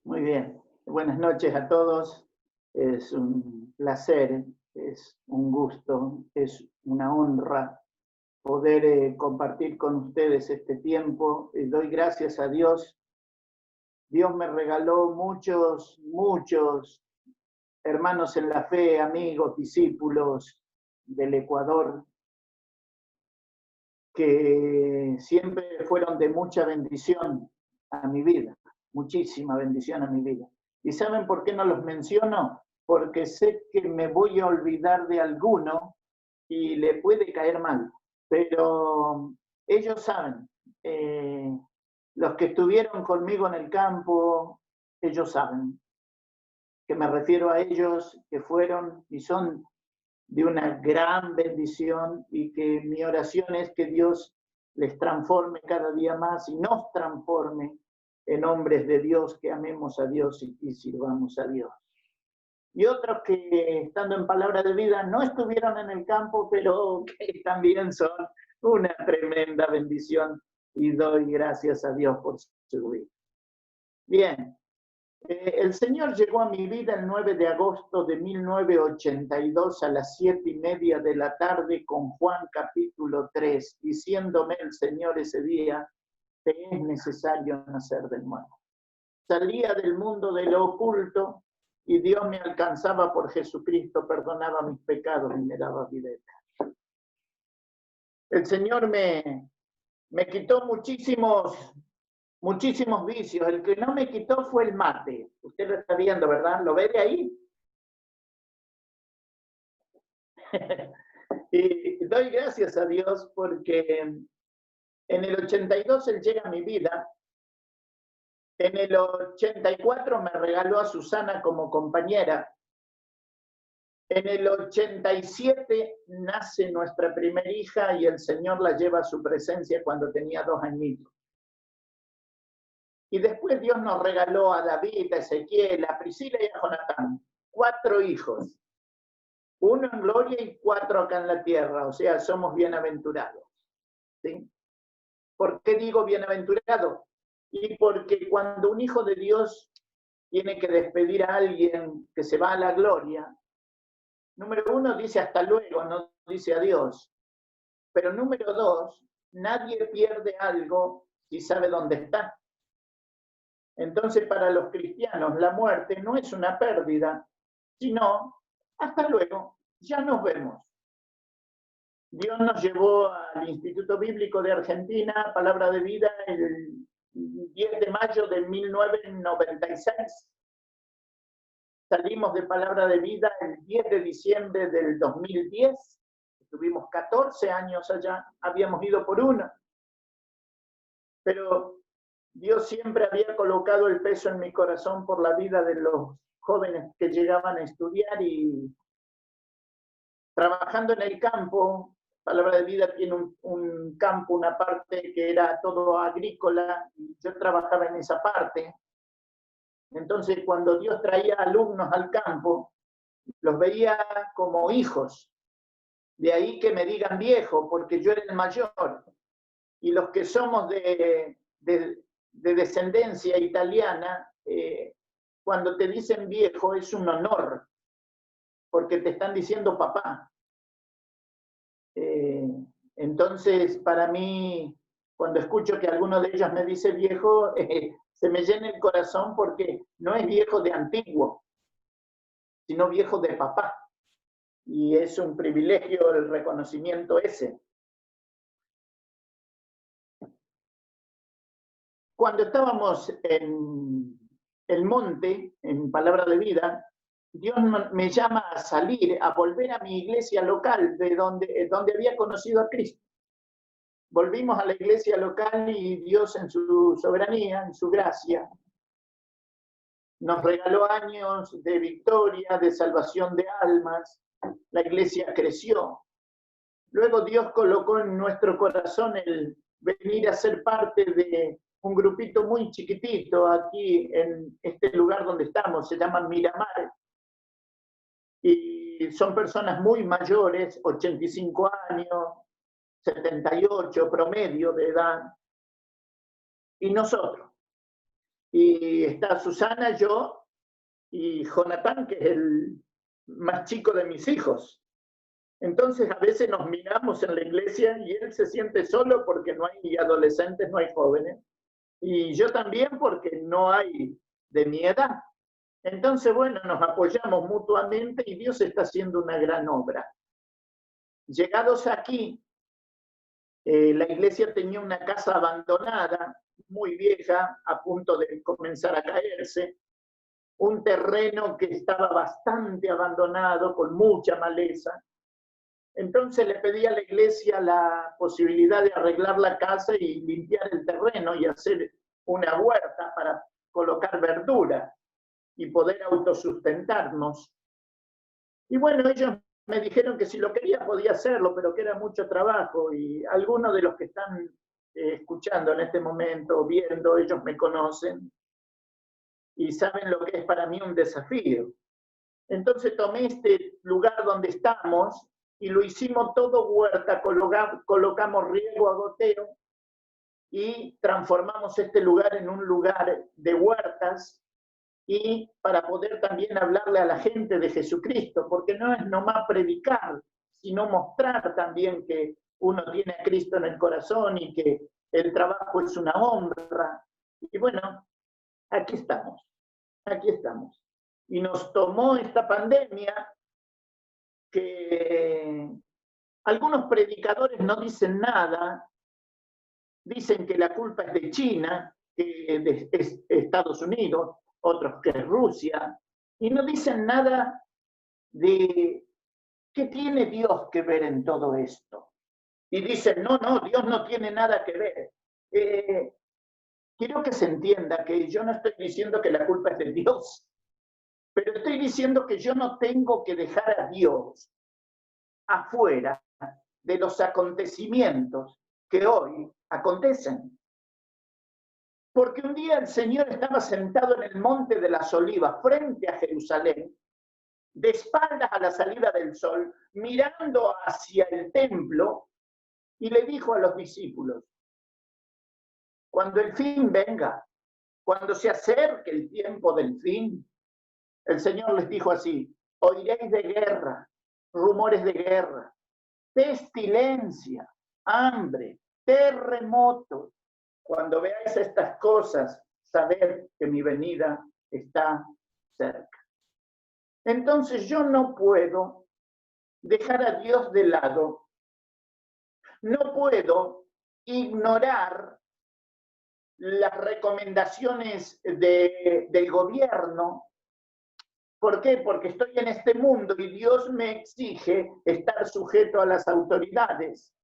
Muy bien. Buenas noches a todos. Es un placer, es un gusto, es una honra poder compartir con ustedes este tiempo. Doy gracias a Dios. Dios me regaló muchos hermanos en la fe, amigos, discípulos del Ecuador, que siempre fueron de mucha bendición a mi vida, muchísima bendición a mi vida. ¿Y saben por qué no los menciono? Porque sé que me voy a olvidar de alguno y le puede caer mal, pero ellos saben, los que estuvieron conmigo en el campo, ellos saben que me refiero a ellos que fueron y son de una gran bendición, y que mi oración es que Dios les transforme cada día más y nos transforme en hombres de Dios, que amemos a Dios y sirvamos a Dios. Y otros que, estando en Palabra de Vida, no estuvieron en el campo, pero que también son una tremenda bendición, y doy gracias a Dios por su vida. Bien, el Señor llegó a mi vida el 9 de agosto de 1982 a las 7:30 de la tarde con Juan capítulo 3, diciéndome el Señor ese día: te es necesario nacer de nuevo. Salía del mundo de lo oculto y Dios me alcanzaba por Jesucristo, perdonaba mis pecados y me daba vida eterna. El Señor me quitó muchísimos vicios. El que no me quitó fue el mate. Usted lo está viendo, ¿verdad? ¿Lo ve de ahí? Y doy gracias a Dios porque en el 82 Él llega a mi vida. En el 84 me regaló a Susana como compañera. En el 87 nace nuestra primera hija y el Señor la lleva a su presencia cuando tenía 2 añitos. Y después Dios nos regaló a David, a Ezequiel, a Priscila y a Jonatán, 4 hijos. 1 en gloria y 4 acá en la tierra, o sea, somos bienaventurados. ¿Sí? ¿Por qué digo bienaventurado? Y porque cuando un hijo de Dios tiene que despedir a alguien que se va a la gloria, número 1 dice hasta luego, no dice adiós. Pero número 2, nadie pierde algo si sabe dónde está. Entonces, para los cristianos, la muerte no es una pérdida, sino hasta luego, ya nos vemos. Dios nos llevó al Instituto Bíblico de Argentina, Palabra de Vida, el 10 de mayo de 1996. Salimos de Palabra de Vida el 10 de diciembre del 2010. Estuvimos 14 años allá, habíamos ido por 1. Pero Dios siempre había colocado el peso en mi corazón por la vida de los jóvenes que llegaban a estudiar, y trabajando en el campo. Palabra de Vida tiene un campo, una parte que era todo agrícola, y yo trabajaba en esa parte. Entonces, cuando Dios traía alumnos al campo, los veía como hijos. De ahí que me digan viejo, porque yo era el mayor. Y los que somos de descendencia italiana, cuando te dicen viejo es un honor, porque te están diciendo papá. Entonces, para mí, cuando escucho que alguno de ellos me dice viejo, se me llena el corazón, porque no es viejo de antiguo, sino viejo de papá. Y es un privilegio el reconocimiento ese. Cuando estábamos en el monte, en Palabra de Vida, Dios me llama a salir, a volver a mi iglesia local, de donde había conocido a Cristo. Volvimos a la iglesia local y Dios, en su soberanía, en su gracia, nos regaló años de victoria, de salvación de almas. La iglesia creció. Luego Dios colocó en nuestro corazón el venir a ser parte de un grupito muy chiquitito aquí en este lugar donde estamos, se llama Miramar. Y son personas muy mayores, 85 años, 78 promedio de edad. Y nosotros, y está Susana, yo y Jonathan, que es el más chico de mis hijos. Entonces a veces nos miramos en la iglesia y él se siente solo porque no hay adolescentes, no hay jóvenes. Y yo también porque no hay de mi edad. Entonces, bueno, nos apoyamos mutuamente y Dios está haciendo una gran obra. Llegados aquí, la iglesia tenía una casa abandonada, muy vieja, a punto de comenzar a caerse, un terreno que estaba bastante abandonado, con mucha maleza. Entonces le pedí a la iglesia la posibilidad de arreglar la casa y limpiar el terreno y hacer una huerta para colocar verdura y poder autosustentarnos. Y bueno, ellos me dijeron que si lo quería podía hacerlo, pero que era mucho trabajo, y algunos de los que están escuchando en este momento, viendo, ellos me conocen y saben lo que es para mí un desafío. Entonces tomé este lugar donde estamos y lo hicimos todo huerta, colocamos riego a goteo y transformamos este lugar en un lugar de huertas, y para poder también hablarle a la gente de Jesucristo, porque no es nomás predicar, sino mostrar también que uno tiene a Cristo en el corazón y que el trabajo es una honra. Y bueno, aquí estamos, aquí estamos. Y nos tomó esta pandemia que algunos predicadores no dicen nada, dicen que la culpa es de China, que de Estados Unidos, otros que es Rusia, y no dicen nada de qué tiene Dios que ver en todo esto. Y dicen, no, Dios no tiene nada que ver. Quiero que se entienda que yo no estoy diciendo que la culpa es de Dios, pero estoy diciendo que yo no tengo que dejar a Dios afuera de los acontecimientos que hoy acontecen. Porque un día el Señor estaba sentado en el monte de las Olivas, frente a Jerusalén, de espaldas a la salida del sol, mirando hacia el templo, y le dijo a los discípulos, cuando el fin venga, cuando se acerque el tiempo del fin, el Señor les dijo así, oiréis de guerra, rumores de guerra, pestilencia, hambre, terremotos. Cuando veáis estas cosas, sabed que mi venida está cerca. Entonces yo no puedo dejar a Dios de lado, no puedo ignorar las recomendaciones del gobierno. ¿Por qué? Porque estoy en este mundo y Dios me exige estar sujeto a las autoridades.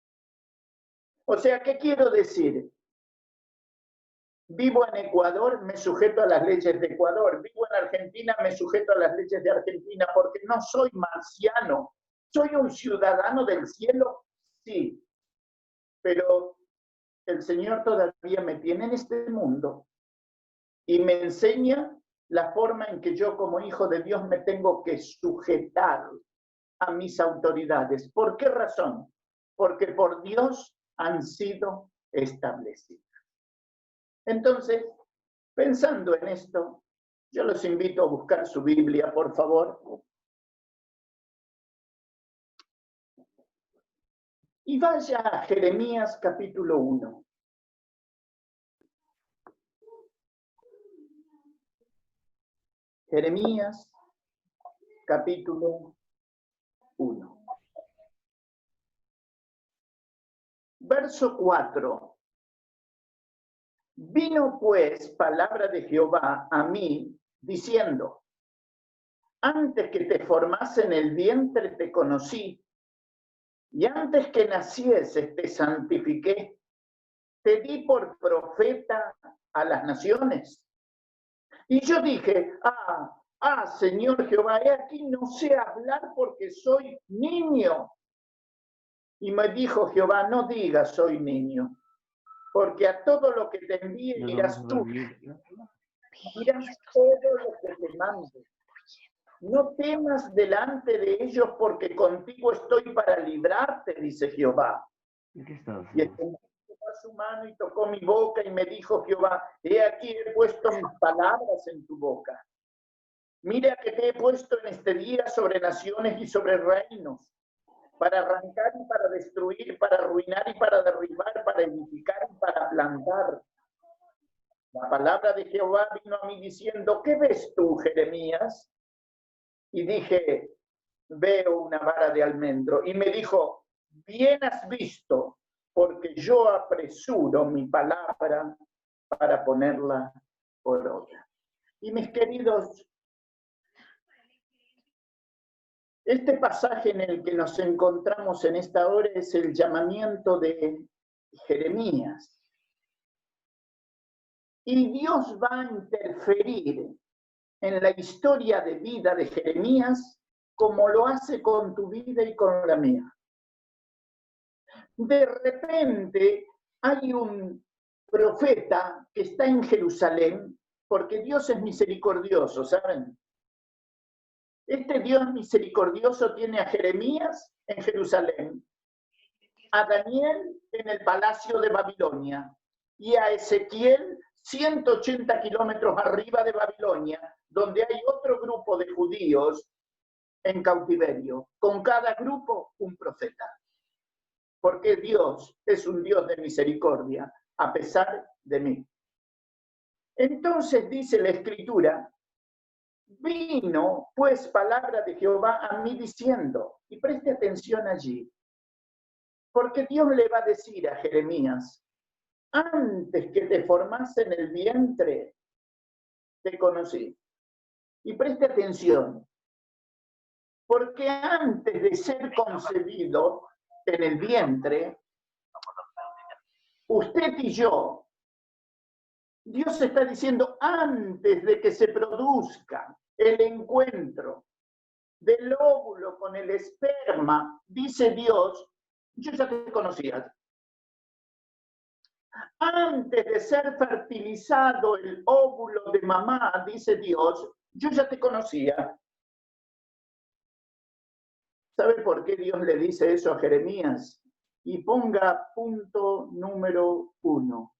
O sea, ¿qué quiero decir? Vivo en Ecuador, me sujeto a las leyes de Ecuador. Vivo en Argentina, me sujeto a las leyes de Argentina, porque no soy marciano. ¿Soy un ciudadano del cielo? Sí. Pero el Señor todavía me tiene en este mundo y me enseña la forma en que yo como hijo de Dios me tengo que sujetar a mis autoridades. ¿Por qué razón? Porque por Dios han sido establecidas. Entonces, pensando en esto, yo los invito a buscar su Biblia, por favor. Y vaya a Jeremías capítulo 1. Jeremías capítulo 1. Verso 4. Vino pues palabra de Jehová a mí, diciendo, antes que te formase en el vientre te conocí, y antes que nacieses te santifiqué, te di por profeta a las naciones. Y yo dije, Señor Jehová, he aquí no sé hablar porque soy niño. Y me dijo Jehová, no digas soy niño, porque a todo lo que te envíe irás tú. Dirás todo lo que te mande. No temas delante de ellos, porque contigo estoy para librarte, dice Jehová. Y el su mano y tocó mi boca y me dijo Jehová, he aquí he puesto mis palabras en tu boca. Mira que te he puesto en este día sobre naciones y sobre reinos, para arrancar y para destruir, para arruinar y para derribar, para edificar y para plantar. La palabra de Jehová vino a mí diciendo, ¿qué ves tú, Jeremías? Y dije, veo una vara de almendro. Y me dijo, bien has visto, porque yo apresuro mi palabra para ponerla por obra. Y mis queridos, este pasaje en el que nos encontramos en esta hora es el llamamiento de Jeremías. Y Dios va a interferir en la historia de vida de Jeremías como lo hace con tu vida y con la mía. De repente hay un profeta que está en Jerusalén, porque Dios es misericordioso, ¿saben? Este Dios misericordioso tiene a Jeremías en Jerusalén, a Daniel en el palacio de Babilonia y a Ezequiel 180 kilómetros arriba de Babilonia, donde hay otro grupo de judíos en cautiverio, con cada grupo un profeta. Porque Dios es un Dios de misericordia, a pesar de mí. Entonces dice la Escritura, vino pues palabra de Jehová a mí diciendo, y preste atención allí, porque Dios le va a decir a Jeremías, antes que te formase en el vientre, te conocí. Y preste atención, porque antes de ser concebido en el vientre, usted y yo, Dios está diciendo, antes de que se produzca el encuentro del óvulo con el esperma, dice Dios, yo ya te conocía. Antes de ser fertilizado el óvulo de mamá, dice Dios, yo ya te conocía. ¿Sabe por qué Dios le dice eso a Jeremías? Y ponga punto número 1.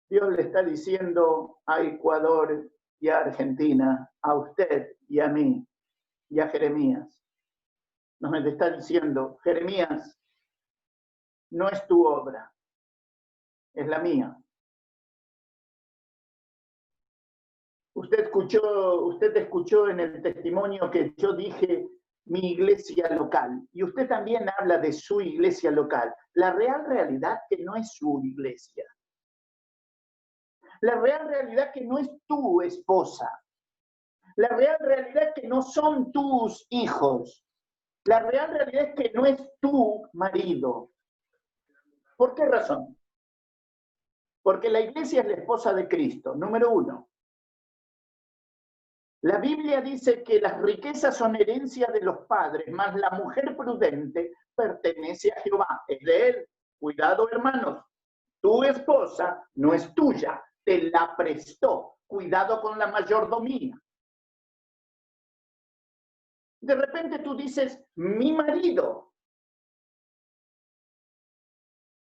Dios le está diciendo a Ecuador y a Argentina, a usted y a mí, y a Jeremías. Nos está diciendo, Jeremías, no es tu obra, es la mía. Usted escuchó en el testimonio que yo dije mi iglesia local, y usted también habla de su iglesia local. La real realidad que no es su iglesia. La real realidad que no es tu esposa. La real realidad que no son tus hijos. La real realidad es que no es tu marido. ¿Por qué razón? Porque la iglesia es la esposa de Cristo, número 1. La Biblia dice que las riquezas son herencia de los padres, mas la mujer prudente pertenece a Jehová, es de él. Cuidado, hermanos, tu esposa no es tuya, te la prestó. Cuidado con la mayordomía. De repente tú dices, mi marido.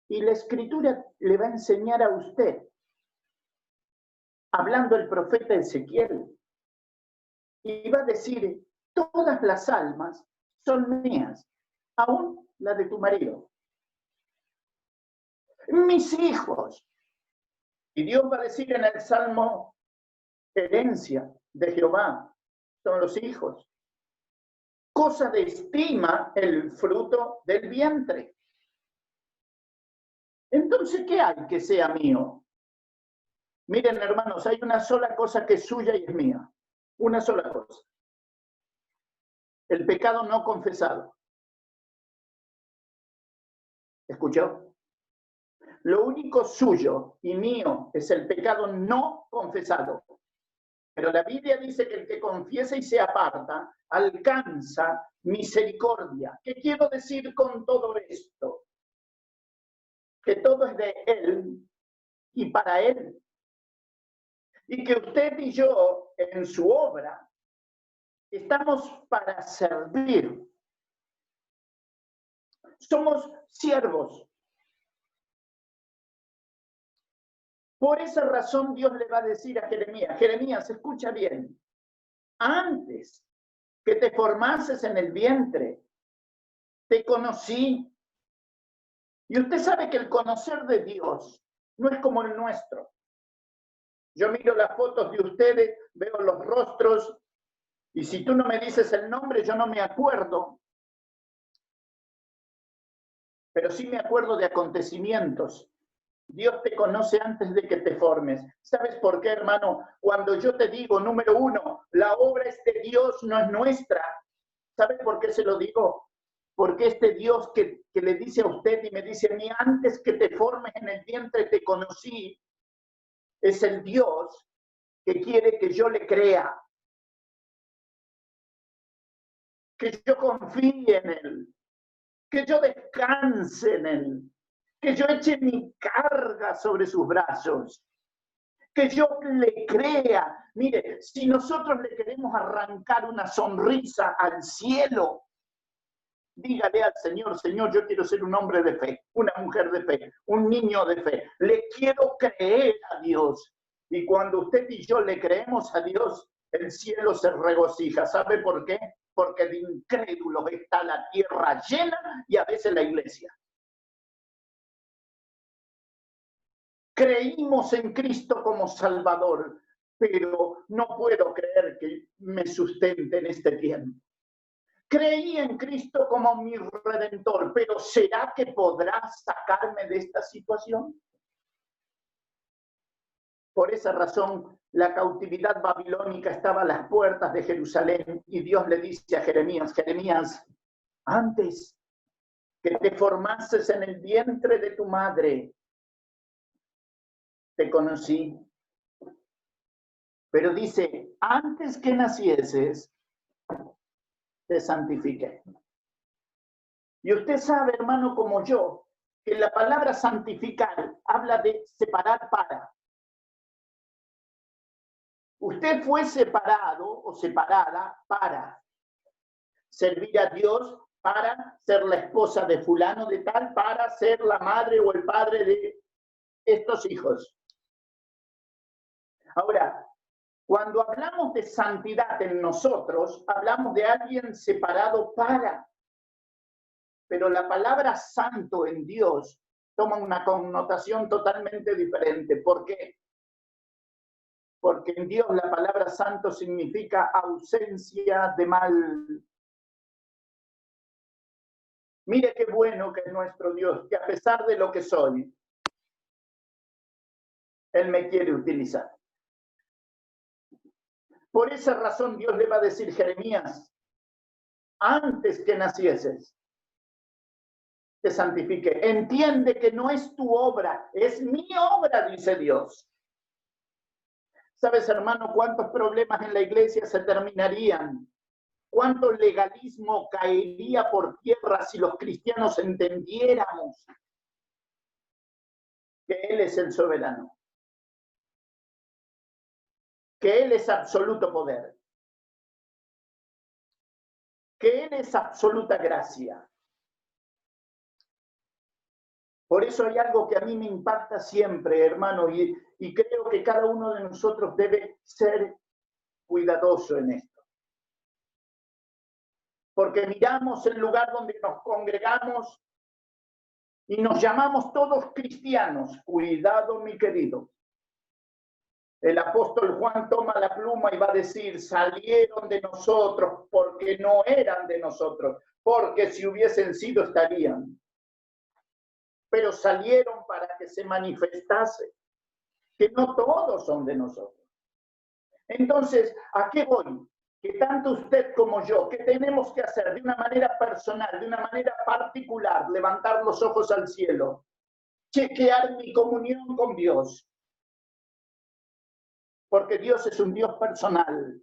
Y la Escritura le va a enseñar a usted, hablando el profeta Ezequiel, y va a decir, todas las almas son mías, aún la de tu marido. Mis hijos. Y Dios va a decir en el Salmo, herencia de Jehová son los hijos. Cosa de estima el fruto del vientre. Entonces, ¿qué hay que sea mío? Miren, hermanos, hay una sola cosa que es suya y es mía. Una sola cosa. El pecado no confesado. ¿Escuchó? Lo único suyo y mío es el pecado no confesado. Pero la Biblia dice que el que confiesa y se aparta alcanza misericordia. ¿Qué quiero decir con todo esto? Que todo es de Él y para Él. Y que usted y yo en su obra estamos para servir. Somos siervos. Por esa razón Dios le va a decir a Jeremías, Jeremías, escucha bien, antes que te formases en el vientre, te conocí. Y usted sabe que el conocer de Dios no es como el nuestro. Yo miro las fotos de ustedes, veo los rostros, y si tú no me dices el nombre, yo no me acuerdo. Pero sí me acuerdo de acontecimientos. Dios te conoce antes de que te formes. ¿Sabes por qué, hermano? Cuando yo te digo, número uno, la obra es de Dios, no es nuestra. ¿Sabes por qué se lo digo? Porque este Dios que le dice a usted y me dice a mí, antes que te formes en el vientre te conocí, es el Dios que quiere que yo le crea, que yo confíe en Él, que yo descanse en Él, que yo eche mi carga sobre sus brazos, que yo le crea. Mire, si nosotros le queremos arrancar una sonrisa al cielo, dígale al Señor, Señor, yo quiero ser un hombre de fe, una mujer de fe, un niño de fe. Le quiero creer a Dios. Y cuando usted y yo le creemos a Dios, el cielo se regocija. ¿Sabe por qué? Porque de incrédulos está la tierra llena y a veces la iglesia. Creímos en Cristo como Salvador, pero no puedo creer que me sustente en este tiempo. Creí en Cristo como mi Redentor, pero ¿será que podrá sacarme de esta situación? Por esa razón, la cautividad babilónica estaba a las puertas de Jerusalén y Dios le dice a Jeremías, Jeremías, antes que te formases en el vientre de tu madre, te conocí. Pero dice, antes que nacieses, te santifiqué. Y usted sabe, hermano, como yo, que la palabra santificar habla de separar para. Usted fue separado o separada para servir a Dios, para ser la esposa de fulano de tal, para ser la madre o el padre de estos hijos. Ahora, cuando hablamos de santidad en nosotros, hablamos de alguien separado para. Pero la palabra santo en Dios toma una connotación totalmente diferente. ¿Por qué? Porque en Dios la palabra santo significa ausencia de mal. Mire qué bueno que es nuestro Dios, que a pesar de lo que soy, Él me quiere utilizar. Por esa razón Dios le va a decir, Jeremías, antes que nacieses, te santifique. Entiende que no es tu obra, es mi obra, dice Dios. ¿Sabes, hermano, cuántos problemas en la iglesia se terminarían? ¿Cuánto legalismo caería por tierra si los cristianos entendiéramos que Él es el soberano? Que Él es absoluto poder. Que Él es absoluta gracia. Por eso hay algo que a mí me impacta siempre, hermano, y creo que cada uno de nosotros debe ser cuidadoso en esto. Porque miramos el lugar donde nos congregamos y nos llamamos todos cristianos. Cuidado, mi querido. El apóstol Juan toma la pluma y va a decir, salieron de nosotros porque no eran de nosotros, porque si hubiesen sido estarían. Pero salieron para que se manifestase que no todos son de nosotros. Entonces, ¿a qué voy? Que tanto usted como yo, ¿qué tenemos que hacer de una manera personal, de una manera particular? Levantar los ojos al cielo, chequear mi comunión con Dios. Porque Dios es un Dios personal.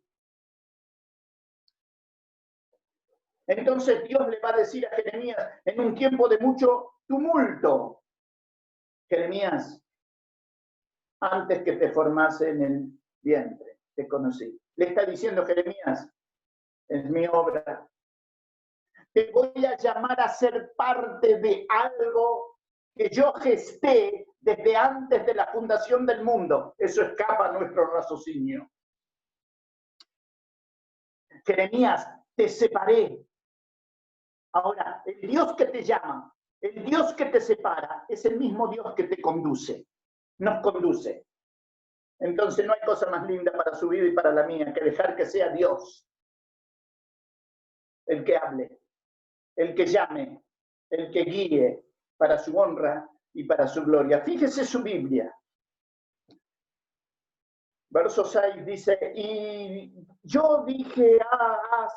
Entonces Dios le va a decir a Jeremías en un tiempo de mucho tumulto, Jeremías, antes que te formase en el vientre, te conocí. Le está diciendo Jeremías, es mi obra. Te voy a llamar a ser parte de algo que yo gesté desde antes de la fundación del mundo. Eso escapa a nuestro raciocinio. Jeremías, te separé. Ahora, el Dios que te llama, el Dios que te separa, es el mismo Dios que te conduce, nos conduce. Entonces no hay cosa más linda para su vida y para la mía que dejar que sea Dios el que hable, el que llame, el que guíe para su honra y para su gloria. Fíjese su Biblia. Verso 6 dice, y yo dije,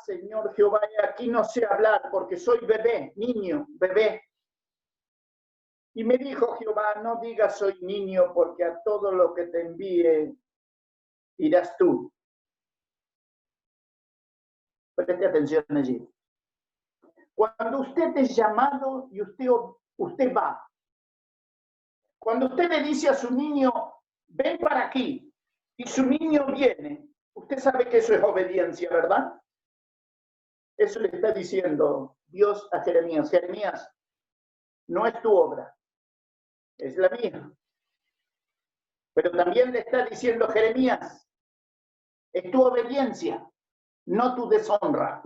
Señor Jehová, aquí no sé hablar porque soy bebé, niño, bebé. Y me dijo Jehová, no digas soy niño, porque a todo lo que te envíe irás tú. Preste atención allí. Cuando usted es llamado y usted va. Cuando usted le dice a su niño, ven para aquí, y su niño viene, usted sabe que eso es obediencia, ¿verdad? Eso le está diciendo Dios a Jeremías. Jeremías, no es tu obra, es la mía. Pero también le está diciendo Jeremías, es tu obediencia, no tu deshonra.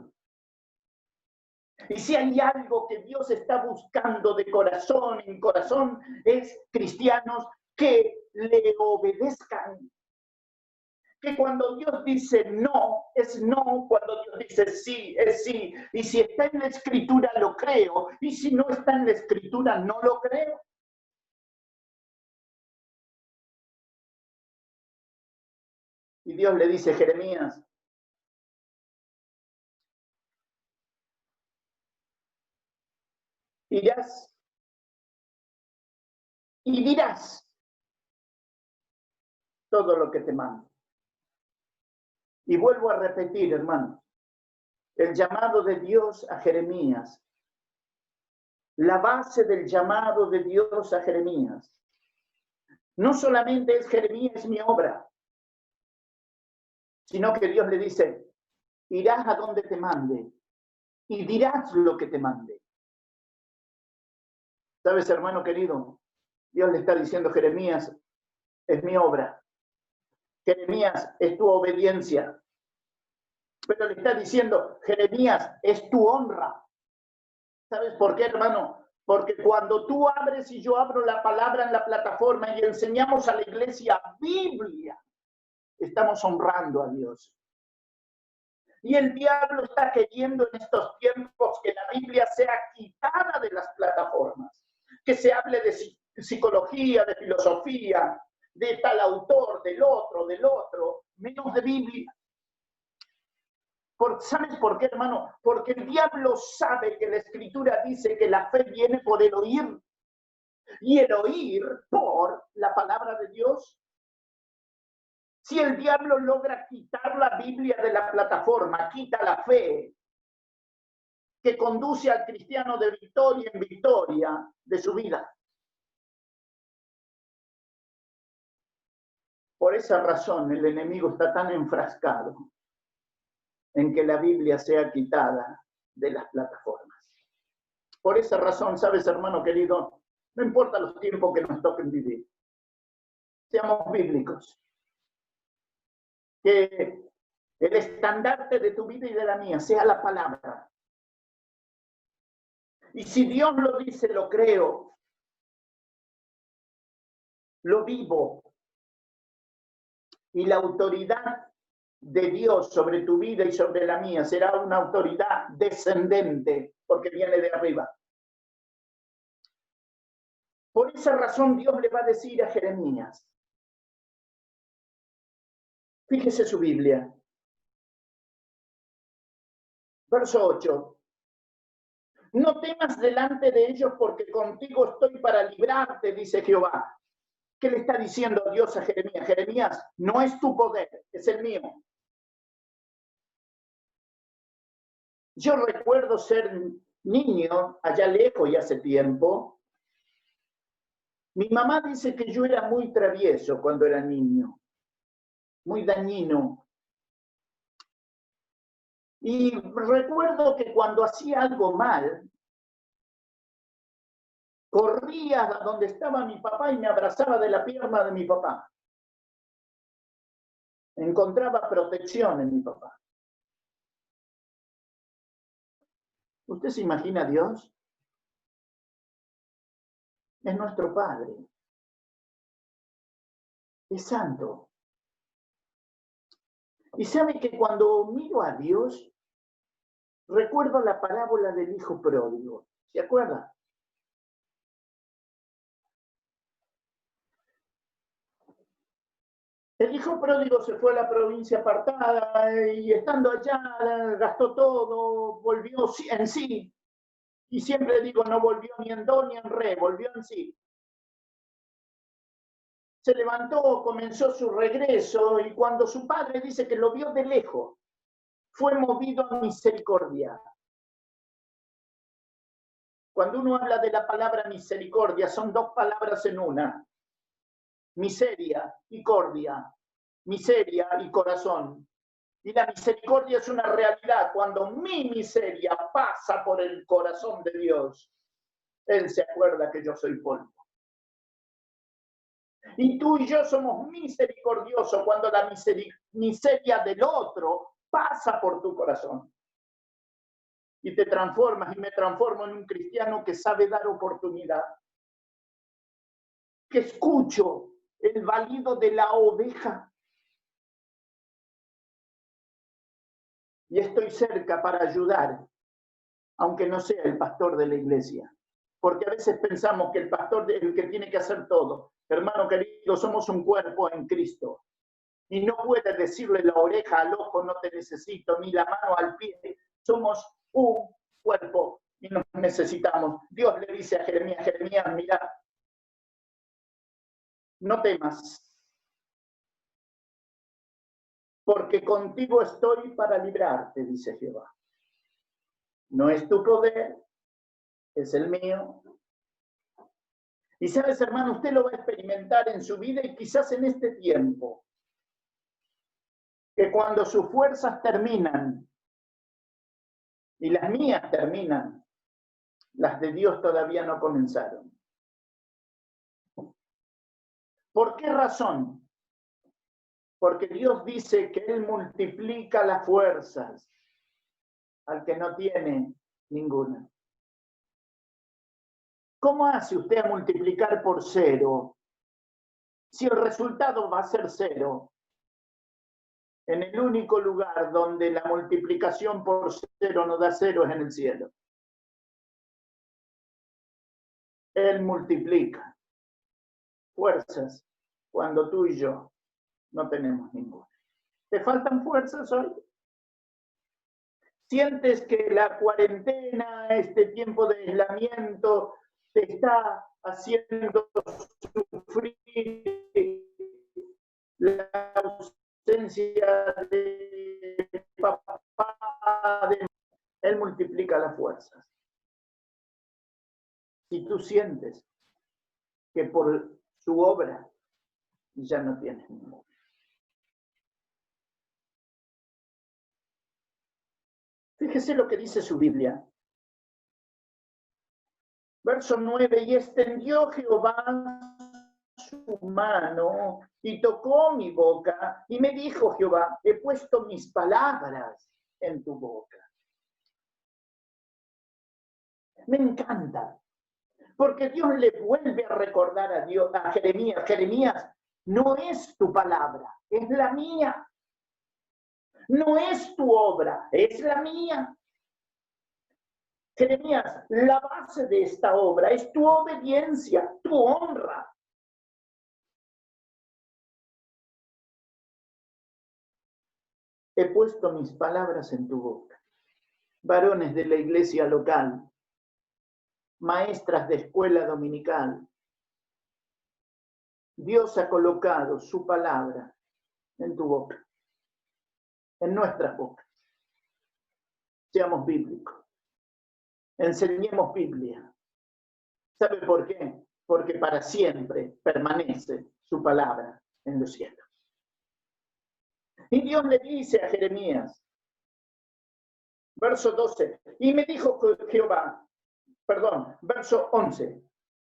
Y si hay algo que Dios está buscando de corazón en corazón, es cristianos que le obedezcan. Que cuando Dios dice no, es no. Cuando Dios dice sí, es sí. Y si está en la Escritura, lo creo. Y si no está en la Escritura, no lo creo. Y Dios le dice, Jeremías, irás y dirás todo lo que te mando. Y vuelvo a repetir, hermanos, el llamado de Dios a Jeremías, la base del llamado de Dios a Jeremías, no solamente es Jeremías mi obra, sino que Dios le dice, irás a donde te mande y dirás lo que te mande. ¿Sabes, hermano querido? Dios le está diciendo, Jeremías, es mi obra. Jeremías, es tu obediencia. Pero le está diciendo, Jeremías, es tu honra. ¿Sabes por qué, hermano? Porque cuando tú abres y yo abro la palabra en la plataforma y enseñamos a la iglesia Biblia, estamos honrando a Dios. Y el diablo está queriendo en estos tiempos que la Biblia sea quitada de las plataformas, que se hable de psicología, de filosofía, de tal autor, del otro, menos de Biblia. ¿Sabes por qué, hermano? Porque el diablo sabe que la Escritura dice que la fe viene por el oír, y el oír por la palabra de Dios. Si el diablo logra quitar la Biblia de la plataforma, quita la fe que conduce al cristiano de victoria en victoria de su vida. Por esa razón el enemigo está tan enfrascado en que la Biblia sea quitada de las plataformas. Por esa razón, ¿sabes, hermano querido? No importa los tiempos que nos toquen vivir. Seamos bíblicos. Que el estandarte de tu vida y de la mía sea la palabra. Y si Dios lo dice, lo creo. Lo vivo. Y la autoridad de Dios sobre tu vida y sobre la mía será una autoridad descendente, porque viene de arriba. Por esa razón Dios le va a decir a Jeremías, fíjese su Biblia, verso 8, no temas delante de ellos porque contigo estoy para librarte, dice Jehová. ¿Qué le está diciendo Dios a Jeremías? Jeremías, no es tu poder, es el mío. Yo recuerdo ser niño allá lejos y hace tiempo. Mi mamá dice que yo era muy travieso cuando era niño, muy dañino. Y recuerdo que cuando hacía algo mal, Corría a donde estaba mi papá y me abrazaba de la pierna de mi papá. Encontraba protección en mi papá. ¿Usted se imagina a Dios? Es nuestro Padre. Es santo. Y sabe que cuando miro a Dios, recuerdo la parábola del hijo pródigo. ¿Se acuerda? El hijo pródigo se fue a la provincia apartada y estando allá gastó todo, volvió en sí. Y siempre digo, no volvió ni en do ni en re, volvió en sí. Se levantó, comenzó su regreso y cuando su padre dice que lo vio de lejos, fue movido a misericordia. Cuando uno habla de la palabra misericordia, son dos palabras en una. Miseria y cordia. Miseria y corazón. Y la misericordia es una realidad. Cuando mi miseria pasa por el corazón de Dios, Él se acuerda que yo soy polvo. Y tú y yo somos misericordiosos cuando la miseria del otro pasa por tu corazón. Y te transformas y me transformo en un cristiano que sabe dar oportunidad. Que escucho el balido de la oveja. Y estoy cerca para ayudar, aunque no sea el pastor de la iglesia. Porque a veces pensamos que el pastor es el que tiene que hacer todo. Hermano querido, somos un cuerpo en Cristo. Y no puedes decirle la oreja al ojo, no te necesito, ni la mano al pie. Somos un cuerpo y nos necesitamos. Dios le dice a Jeremías, Jeremías, mira, no temas, porque contigo estoy para librarte, dice Jehová. No es tu poder, es el mío. Y sabes, hermano, usted lo va a experimentar en su vida y quizás en este tiempo, que cuando sus fuerzas terminan y las mías terminan, las de Dios todavía no comenzaron. ¿Por qué razón? Porque Dios dice que Él multiplica las fuerzas al que no tiene ninguna. ¿Cómo hace usted a multiplicar por 0 si el resultado va a ser 0? En el único lugar donde la multiplicación por 0 no da 0 es en el cielo. Él multiplica fuerzas cuando tú y yo no tenemos ninguna. ¿Te faltan fuerzas hoy? ¿Sientes que la cuarentena, este tiempo de aislamiento, te está haciendo sufrir la ausencia de papá? Él multiplica las fuerzas. Si tú sientes que por su obra ya no tienes ninguna. Fíjese lo que dice su Biblia. Verso 9, y extendió Jehová su mano y tocó mi boca y me dijo Jehová, he puesto mis palabras en tu boca. Me encanta, porque Dios le vuelve a recordar a Jeremías, Jeremías, no es tu palabra, es la mía. No es tu obra, es la mía. Jeremías, la base de esta obra es tu obediencia, tu honra. He puesto mis palabras en tu boca. Varones de la iglesia local, maestras de escuela dominical, Dios ha colocado su palabra en tu boca, en nuestras bocas. Seamos bíblicos. Enseñemos Biblia. ¿Sabe por qué? Porque para siempre permanece su palabra en los cielos. Y Dios le dice a Jeremías, verso 12, y me dijo Jehová, verso 11,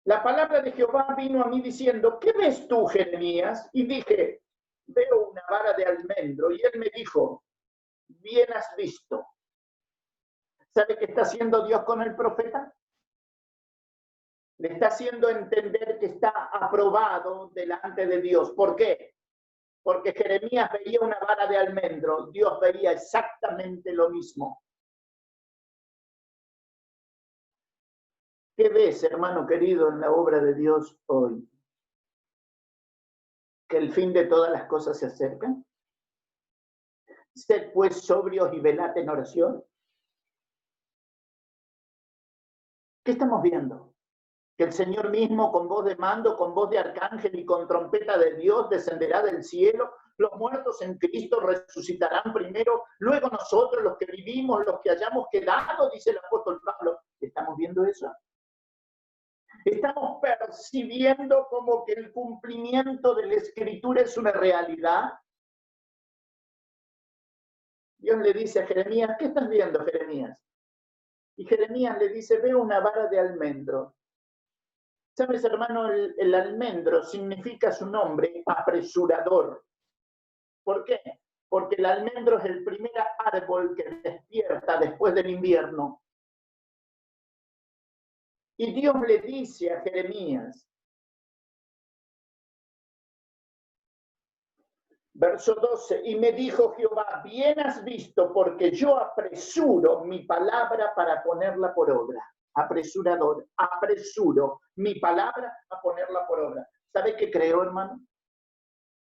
La palabra de Jehová vino a mí diciendo, ¿qué ves tú, Jeremías? Y dije, veo una vara de almendro. Y él me dijo, bien has visto. ¿Sabe qué está haciendo Dios con el profeta? Le está haciendo entender que está aprobado delante de Dios. ¿Por qué? Porque Jeremías veía una vara de almendro. Dios veía exactamente lo mismo. ¿Qué ves, hermano querido, en la obra de Dios hoy? ¿Que el fin de todas las cosas se acerca? Sed pues sobrios y velad en oración. ¿Qué estamos viendo? Que el Señor mismo, con voz de mando, con voz de arcángel y con trompeta de Dios, descenderá del cielo. Los muertos en Cristo resucitarán primero, luego nosotros, los que vivimos, los que hayamos quedado, dice el apóstol Pablo. ¿Estamos viendo eso? Estamos percibiendo como que el cumplimiento de la Escritura es una realidad. Dios le dice a Jeremías, ¿qué estás viendo, Jeremías? Y Jeremías le dice, veo una vara de almendro. ¿Sabes, hermano? El almendro significa su nombre, apresurador. ¿Por qué? Porque el almendro es el primer árbol que despierta después del invierno. Y Dios le dice a Jeremías, verso 12, y me dijo Jehová, bien has visto, porque yo apresuro mi palabra para ponerla por obra. Apresurador, apresuro mi palabra a ponerla por obra. ¿Sabe qué creo, hermano?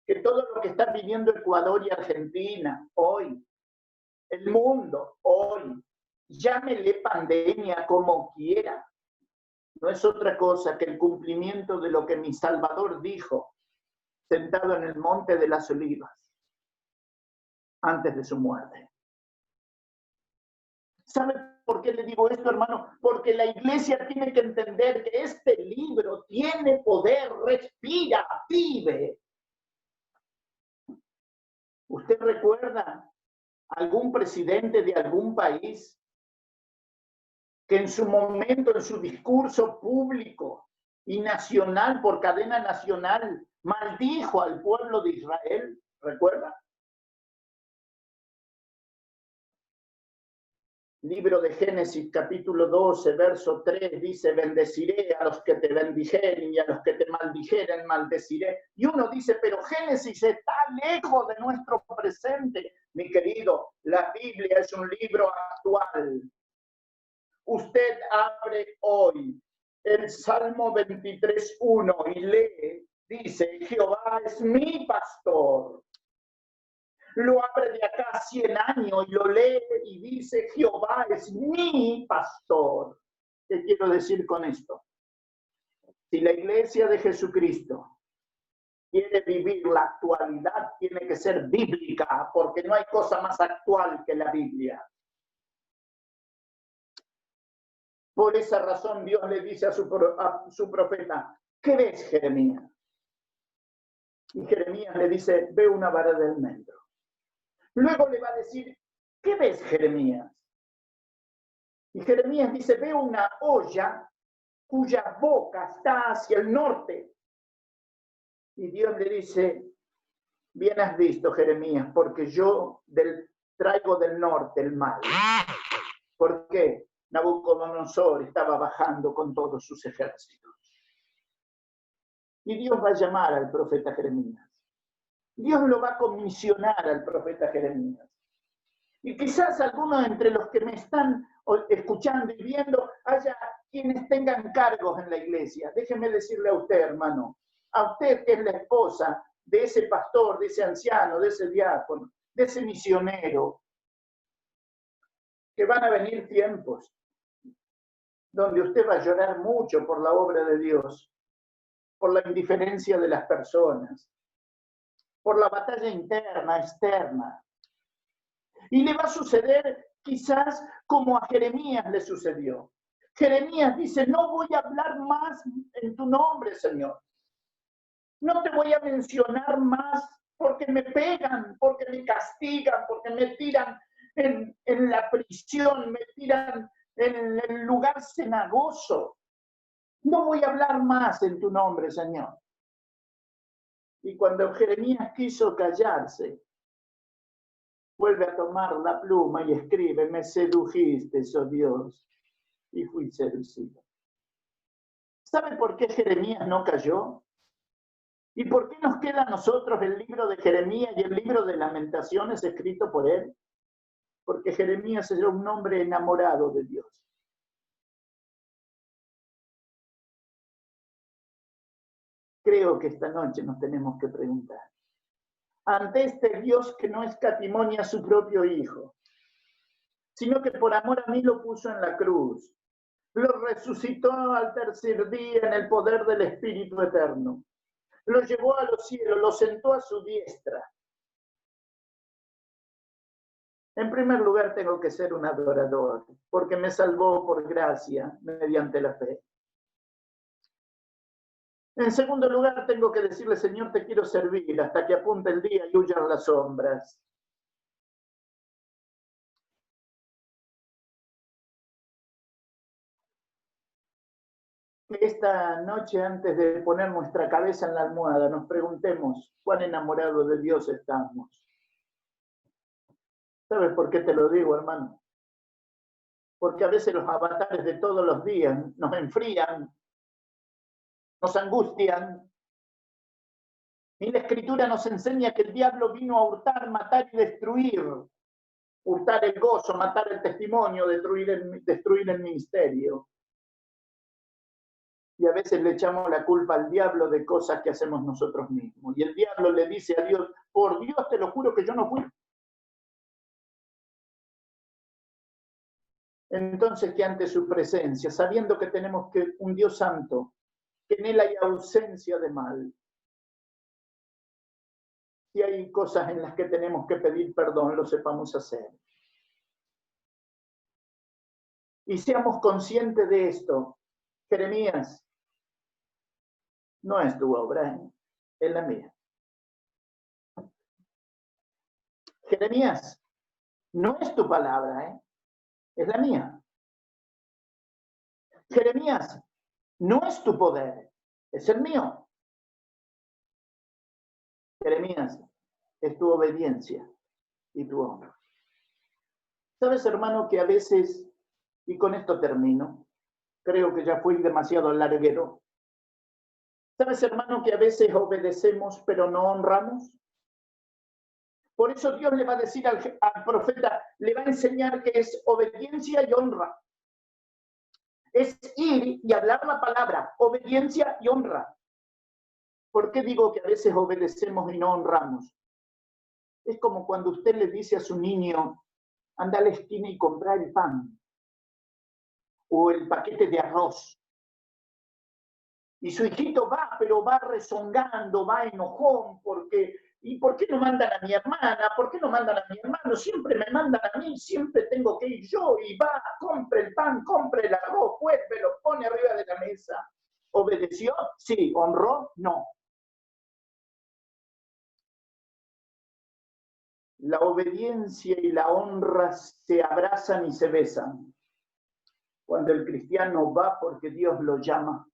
Que todo lo que está viviendo Ecuador y Argentina hoy, el mundo hoy, llámele pandemia como quiera, no es otra cosa que el cumplimiento de lo que mi Salvador dijo, sentado en el monte de las Olivas, antes de su muerte. ¿Sabe por qué le digo esto, hermano? Porque la iglesia tiene que entender que este libro tiene poder, respira, vive. ¿Usted recuerda algún presidente de algún país que en su momento, en su discurso público y nacional, por cadena nacional, maldijo al pueblo de Israel? ¿Recuerda? Libro de Génesis, capítulo 12, verso 3, dice, bendeciré a los que te bendijeren y a los que te maldijeren, maldeciré. Y uno dice, pero Génesis está lejos de nuestro presente. Mi querido, la Biblia es un libro actual. Usted abre hoy el Salmo 23:1 y lee, dice, Jehová es mi pastor. Lo abre de acá 100 años y lo lee y dice, Jehová es mi pastor. ¿Qué quiero decir con esto? Si la iglesia de Jesucristo quiere vivir la actualidad, tiene que ser bíblica, porque no hay cosa más actual que la Biblia. Por esa razón Dios le dice a su profeta, ¿qué ves, Jeremías? Y Jeremías le dice, veo una vara de almendro. Luego le va a decir, ¿qué ves, Jeremías? Y Jeremías dice, veo una olla cuya boca está hacia el norte. Y Dios le dice, bien has visto, Jeremías, porque yo traigo del norte el mal. ¿Por qué? Nabucodonosor estaba bajando con todos sus ejércitos. Y Dios va a llamar al profeta Jeremías. Dios lo va a comisionar al profeta Jeremías. Y quizás algunos entre los que me están escuchando y viendo, haya quienes tengan cargos en la iglesia. Déjeme decirle a usted, hermano, a usted que es la esposa de ese pastor, de ese anciano, de ese diácono, de ese misionero, que van a venir tiempos donde usted va a llorar mucho por la obra de Dios, por la indiferencia de las personas, por la batalla interna, externa. Y le va a suceder quizás como a Jeremías le sucedió. Jeremías dice, no voy a hablar más en tu nombre, Señor. No te voy a mencionar más porque me pegan, porque me castigan, porque me tiran en la prisión, me tiran en el lugar cenagoso. No voy a hablar más en tu nombre, Señor. Y cuando Jeremías quiso callarse, vuelve a tomar la pluma y escribe: me sedujiste, oh Dios, y fui seducido. ¿Sabe por qué Jeremías no cayó? ¿Y por qué nos queda a nosotros el libro de Jeremías y el libro de Lamentaciones escrito por él? Porque Jeremías era un hombre enamorado de Dios. Creo que esta noche nos tenemos que preguntar, ante este Dios que no escatimó a su propio Hijo, sino que por amor a mí lo puso en la cruz, lo resucitó al tercer día en el poder del Espíritu Eterno, lo llevó a los cielos, lo sentó a su diestra. En primer lugar, tengo que ser un adorador, porque me salvó por gracia mediante la fe. En segundo lugar, tengo que decirle: Señor, te quiero servir hasta que apunte el día y huyan las sombras. Esta noche, antes de poner nuestra cabeza en la almohada, nos preguntemos cuán enamorados de Dios estamos. ¿Sabes por qué te lo digo, hermano? Porque a veces los avatares de todos los días nos enfrían, nos angustian. Y la Escritura nos enseña que el diablo vino a hurtar, matar y destruir. Hurtar el gozo, matar el testimonio, destruir el ministerio. Y a veces le echamos la culpa al diablo de cosas que hacemos nosotros mismos. Y el diablo le dice a Dios: por Dios te lo juro que yo no fui. Entonces, que ante su presencia, sabiendo que tenemos un Dios santo, que en él hay ausencia de mal, si hay cosas en las que tenemos que pedir perdón, lo sepamos hacer. Y seamos conscientes de esto. Jeremías, no es tu obra, es la mía. Jeremías, no es tu palabra, es la mía. Jeremías, no es tu poder, es el mío. Jeremías, es tu obediencia y tu honra. ¿Sabes, hermano, que a veces, y con esto termino, creo que ya fui demasiado larguero. ¿Sabes, hermano, que a veces obedecemos pero no honramos? Por eso Dios le va a decir al profeta, le va a enseñar que es obediencia y honra. Es ir y hablar la palabra, obediencia y honra. ¿Por qué digo que a veces obedecemos y no honramos? Es como cuando usted le dice a su niño: anda a la esquina y compra el pan o el paquete de arroz. Y su hijito va, pero va rezongando, va enojón, porque ¿y por qué no mandan a mi hermana? ¿Por qué no mandan a mi hermano? Siempre me mandan a mí, siempre tengo que ir yo. Y va, compre el pan, compre el arroz, vuelve, lo pone arriba de la mesa. ¿Obedeció? Sí. ¿Honró? No. La obediencia y la honra se abrazan y se besan. Cuando el cristiano va porque Dios lo llama.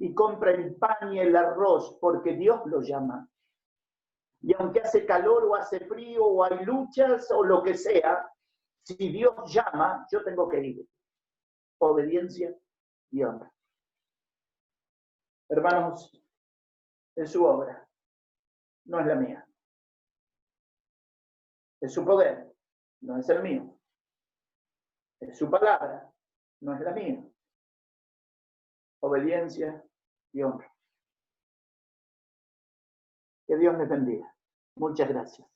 Y compra el pan y el arroz porque Dios lo llama. Y aunque hace calor o hace frío o hay luchas o lo que sea, si Dios llama, yo tengo que ir. Obediencia y honra. Hermanos, es su obra, no es la mía. Es su poder, no es el mío. Es su palabra, no es la mía. Obediencia y honra. Que Dios les bendiga. Muchas gracias.